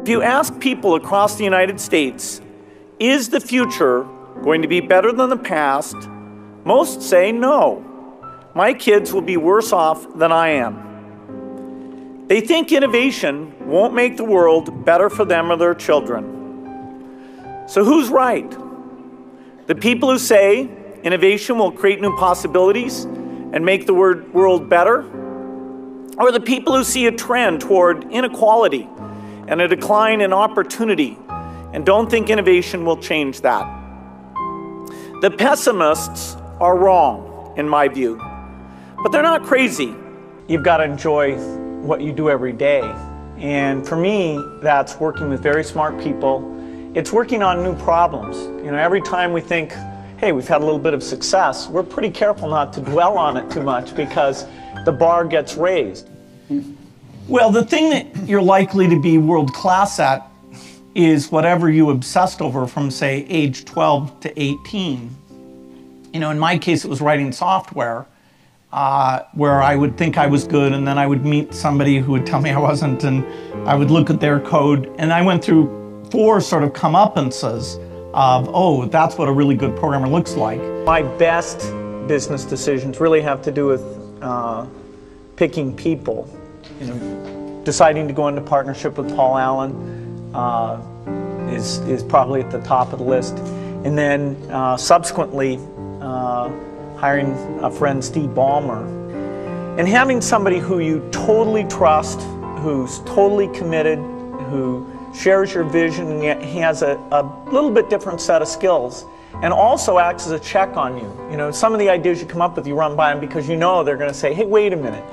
If you ask people across the United States, is the future going to be better than the past? Most say no. My kids will be worse off than I am. They think innovation won't make the world better for them or their children. So who's right? The people who say innovation will create new possibilities and make the world better? Or the people who see a trend toward inequality and a decline in opportunity and don't think innovation will change that? The pessimists are wrong, in my view, but they're not crazy. You've got to enjoy what you do every day. And for me, that's working with very smart people. It's working on new problems. You know, every time we think, hey, we've had a little bit of success, we're pretty careful not to dwell on it too much because the bar gets raised. Well, the thing that you're likely to be world class at is whatever you obsessed over from, say, age 12 to 18. You know, in my case, it was writing software, where I would think I was good, and then I would meet somebody who would tell me I wasn't, and I would look at their code, and I went through 4 sort of comeuppances of, oh, that's what a really good programmer looks like. My best business decisions really have to do with picking people. You know, deciding to go into partnership with Paul Allen is probably at the top of the list. And then subsequently hiring a friend, Steve Ballmer. And having somebody who you totally trust, who's totally committed, who shares your vision and yet has a little bit different set of skills, and also acts as a check on you. You know, some of the ideas you come up with, you run by them because you know they're going to say, hey, wait a minute,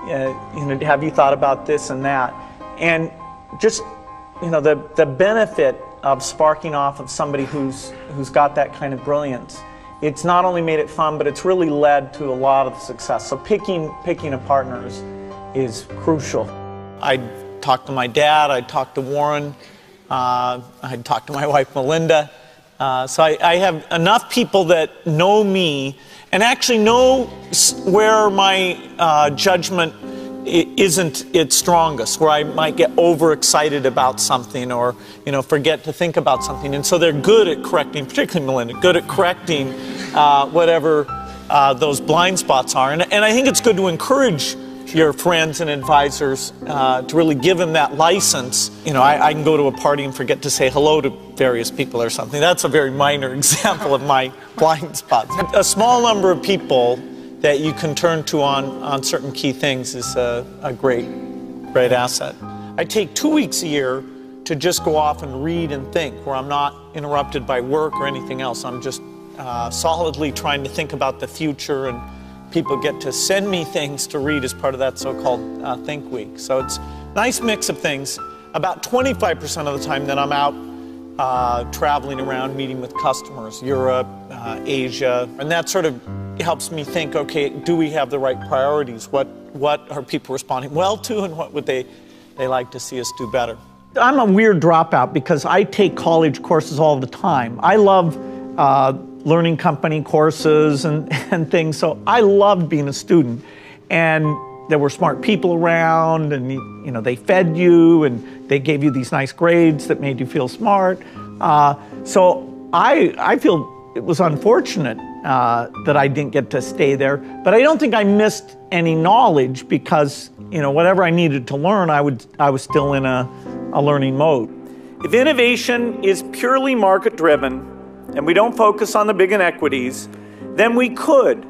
you know, have you thought about this and that? And just, you know, the benefit of sparking off of somebody who's got that kind of brilliance, it's not only made it fun, but it's really led to a lot of success. So picking a partner is crucial. I talked to my dad, I talked to Warren, I talked to my wife Melinda. So I have enough people that know me and actually know where my judgment isn't its strongest, where I might get overexcited about something or, you know, forget to think about something. And so they're good at correcting, particularly Melinda, good at correcting whatever those blind spots are. And I think it's good to encourage your friends and advisors to really give them that license. You know, I can go to a party and forget to say hello to various people or something. That's a very minor example of my blind spots. A small number of people that you can turn to on certain key things is a great asset. I take 2 weeks a year to just go off and read and think, where I'm not interrupted by work or anything else. I'm just solidly trying to think about the future, and people get to send me things to read as part of that so-called Think Week. So it's a nice mix of things. About 25% of the time that I'm out traveling around, meeting with customers, Europe, Asia, and that sort of helps me think, okay, do we have the right priorities? What are people responding well to, and what would they like to see us do better? I'm a weird dropout because I take college courses all the time. I love learning company courses and things, so I loved being a student. And there were smart people around, and you know, they fed you, and they gave you these nice grades that made you feel smart. So I feel it was unfortunate that I didn't get to stay there, but I don't think I missed any knowledge because, you know, whatever I needed to learn, I was still in a learning mode. If innovation is purely market-driven and we don't focus on the big inequities, then we could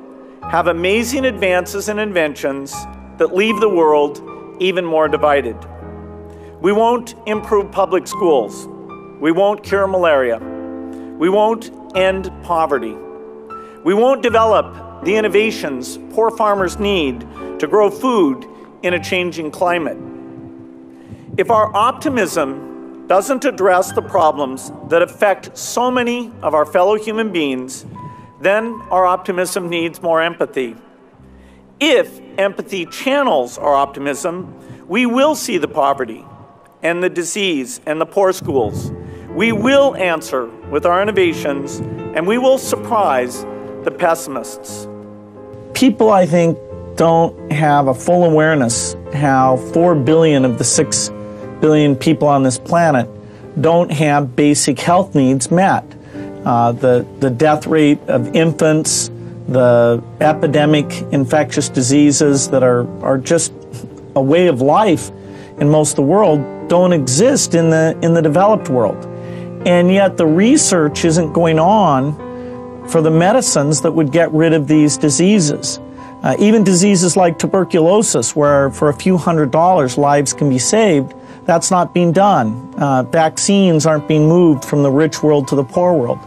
have amazing advances and inventions that leave the world even more divided. We won't improve public schools. We won't cure malaria. We won't end poverty. We won't develop the innovations poor farmers need to grow food in a changing climate. If our optimism doesn't address the problems that affect so many of our fellow human beings, then our optimism needs more empathy. If empathy channels our optimism, we will see the poverty and the disease and the poor schools. We will answer with our innovations, and we will surprise the pessimists. People, I think, don't have a full awareness how 4 billion of the 6 billion people on this planet don't have basic health needs met. The death rate of infants, the epidemic infectious diseases that are just a way of life in most of the world don't exist in the developed world. And yet the research isn't going on for the medicines that would get rid of these diseases. Even diseases like tuberculosis, where for a few $100s lives can be saved, that's not being done. Vaccines aren't being moved from the rich world to the poor world.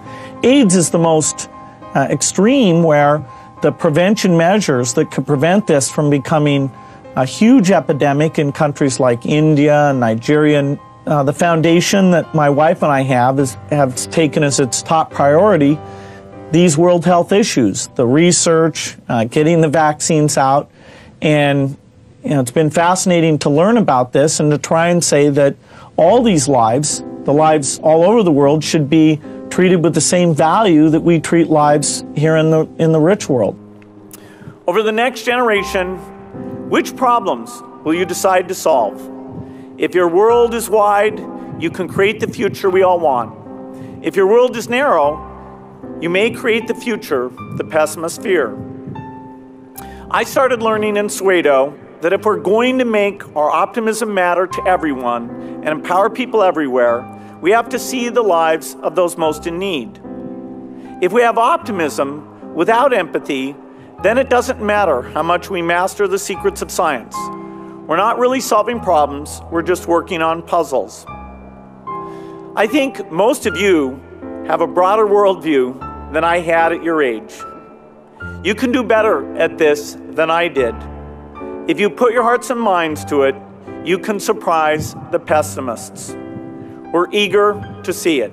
AIDS is the most extreme, where the prevention measures that could prevent this from becoming a huge epidemic in countries like India and Nigeria. The foundation that my wife and I have taken as its top priority these world health issues, the research, getting the vaccines out. And it's been fascinating to learn about this and to try and say that all these lives, the lives all over the world, should be treated with the same value that we treat lives here in the rich world. Over the next generation, which problems will you decide to solve? If your world is wide, you can create the future we all want. If your world is narrow, you may create the future the pessimists fear. I started learning in Soweto that if we're going to make our optimism matter to everyone and empower people everywhere, we have to see the lives of those most in need. If we have optimism without empathy, then it doesn't matter how much we master the secrets of science. We're not really solving problems, we're just working on puzzles. I think most of you have a broader worldview than I had at your age. You can do better at this than I did. If you put your hearts and minds to it, you can surprise the pessimists. We're eager to see it.